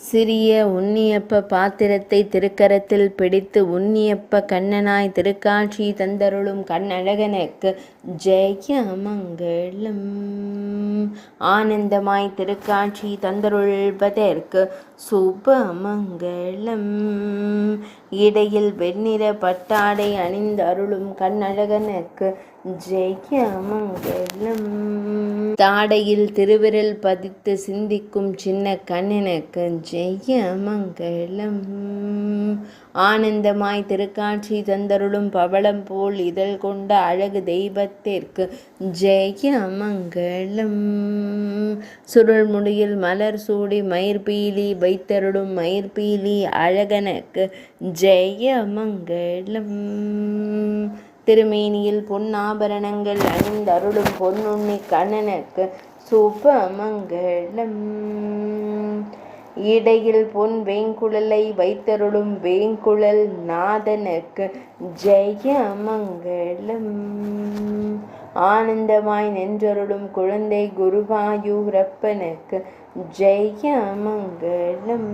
சிறிய உன்னியப்ப பாத்திரத்தை திருக்கரத்தில் பிடித்து உன்னியப்ப கண்ணனாய் திருக்காட்சி தந்தருளும் கண்ணழகனுக்கு ஜெயமங்கலம். ஆனந்தமாய் திருக்காட்சி தந்தருள்வதற்கு சுபமங்கலம். இடையில் வெண்ணிற பட்டாடை அணிந்தருளும் கண்ணழகனுக்கு ஜெயமங்கலம். தாடையில் திருவிரல் பதித்து சிந்திக்கும் சின்ன கண்ணனுக்கு ஜெயமங்கலம். ஆனந்தமாய் திருக்காட்சி தந்தருளும் பவளம் போல் இதழ் கொண்ட அழகு தெய்வத்திற்கு ஜெயமங்கலம். சுருள் முடியில் மலர் சூடி மயிர்பீலி வைத்தருளும் மயிர்பீலி அழகனுக்கு ஜெயமங்கலம். திருமேனியில் பொன்னாபரணங்கள் அணிந்தருளும் பொன்னுண்ணி கண்ணனுக்கு சுபமங்கலம். இடையில் பொன் வேங்குழலை வைத்தருளும் வேங்குழல் நாதனுக்கு ஜெயமங்கலம். ஆனந்தமாய் நின்றருளும் குழந்தை குருவாயூரப்பனுக்கு ஜெயமங்கலம்.